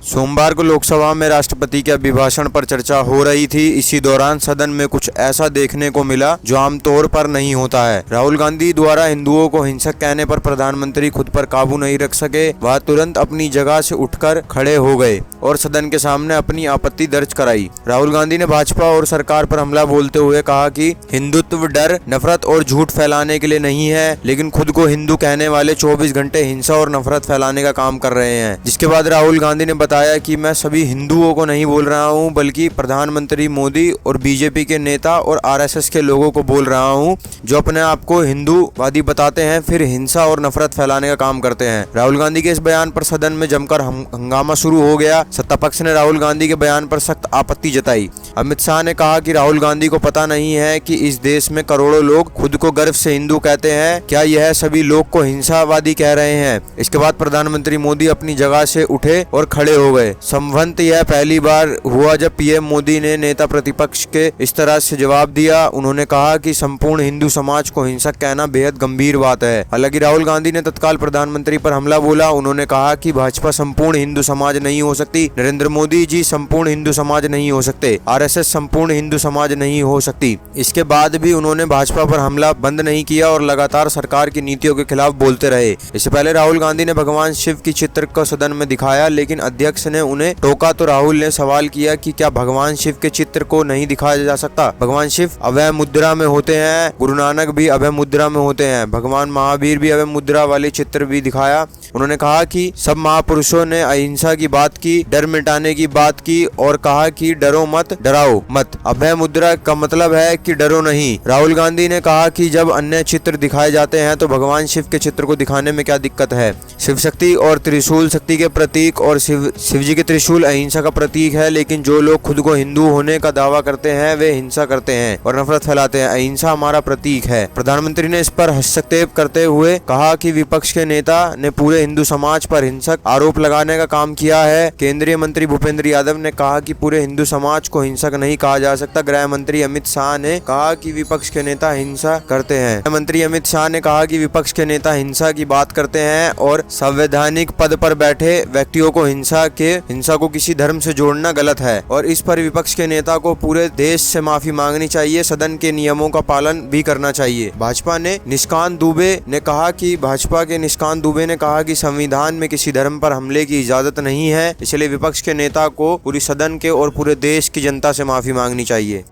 सोमवार को लोकसभा में राष्ट्रपति के अभिभाषण पर चर्चा हो रही थी। इसी दौरान सदन में कुछ ऐसा देखने को मिला जो आमतौर पर नहीं होता है। राहुल गांधी द्वारा हिंदुओं को हिंसक कहने पर प्रधानमंत्री खुद पर काबू नहीं रख सके। वह तुरंत अपनी जगह से उठकर खड़े हो गए और सदन के सामने अपनी आपत्ति दर्ज कराई। राहुल गांधी ने भाजपा और सरकार पर हमला बोलते हुए कहा कि हिंदुत्व डर, नफरत और झूठ फैलाने के लिए नहीं है, लेकिन खुद को हिंदू कहने वाले 24 घंटे हिंसा और नफरत फैलाने का काम कर रहे हैं। जिसके बाद राहुल गांधी ने बताया कि मैं सभी हिंदुओं को नहीं बोल रहा हूं, बल्कि प्रधानमंत्री मोदी और बीजेपी के नेता और आरएसएस के लोगों को बोल रहा हूं, जो अपने आप को हिंदूवादी बताते हैं फिर हिंसा और नफरत फैलाने का काम करते हैं। राहुल गांधी के इस बयान पर सदन में जमकर हंगामा शुरू हो गया। सत्ता पक्ष ने राहुल गांधी के बयान पर सख्त आपत्ति जताई। अमित शाह ने कहा कि राहुल गांधी को पता नहीं है कि इस देश में करोड़ों लोग खुद को गर्व से हिंदू कहते हैं। क्या यह सभी लोग को हिंसावादी कह रहे हैं? इसके बाद प्रधानमंत्री मोदी अपनी जगह से उठे और खड़े हो गए। संभवतः यह पहली बार हुआ जब पीएम मोदी ने नेता प्रतिपक्ष के इस तरह से जवाब दिया। उन्होंने कहा कि संपूर्ण हिंदू समाज को हिंसक कहना बेहद गंभीर बात है। हालांकि राहुल गांधी ने तत्काल प्रधानमंत्री पर हमला बोला। उन्होंने कहा कि भाजपा संपूर्ण हिंदू समाज नहीं हो सकती, नरेंद्र मोदी जी संपूर्ण हिंदू समाज नहीं हो सकते, आरएसएस संपूर्ण हिंदू समाज नहीं हो सकती। इसके बाद भी उन्होंने भाजपा पर हमला बंद नहीं किया और लगातार सरकार की नीतियों के खिलाफ बोलते रहे। इससे पहले राहुल गांधी ने भगवान शिव की चित्र को सदन में दिखाया, लेकिन अध्यक्ष ने उन्हें टोका तो राहुल ने सवाल किया कि क्या भगवान शिव के चित्र को नहीं दिखाया जा सकता? भगवान शिव अभय मुद्रा में होते हैं, गुरु नानक भी अभय मुद्रा में होते हैं, भगवान महावीर भी अभय मुद्रा वाले चित्र भी दिखाया। उन्होंने कहा कि सब महापुरुषों ने अहिंसा की बात की, डर मिटाने की बात की और कहा कि डरो मत, डराओ मत। अभय मुद्रा का मतलब है कि डरो नहीं। राहुल गांधी ने कहा कि जब अन्य चित्र दिखाए जाते हैं तो भगवान शिव के चित्र को दिखाने में क्या दिक्कत है? शिव शक्ति और त्रिशूल शक्ति के प्रतीक और शिव जी के त्रिशूल अहिंसा का प्रतीक है, लेकिन जो लोग खुद को हिंदू होने का दावा करते हैं वे हिंसा करते हैं और नफरत फैलाते हैं। अहिंसा हमारा प्रतीक है। प्रधानमंत्री ने इस पर हस्तक्षेप करते हुए कहा कि विपक्ष के नेता ने पूरे हिंदू समाज पर हिंसक आरोप लगाने का काम किया है। केंद्रीय मंत्री भूपेंद्र यादव ने कहा कि पूरे हिंदू समाज को हिंसक नहीं कहा जा सकता। गृह मंत्री अमित शाह ने कहा कि विपक्ष के नेता हिंसा करते हैं। मंत्री अमित शाह ने कहा कि विपक्ष के नेता हिंसा की बात करते हैं और संवैधानिक पद पर बैठे व्यक्तियों को हिंसा को किसी धर्म से जोड़ना गलत है और इस पर विपक्ष के नेता को पूरे देश से माफी मांगनी चाहिए। सदन के नियमों का पालन भी करना चाहिए। भाजपा के निष्कांत दुबे ने कहा कि संविधान में किसी धर्म पर हमले की इजाजत नहीं है, इसलिए विपक्ष के नेता को पूरी सदन के और पूरे देश की जनता से माफी मांगनी चाहिए।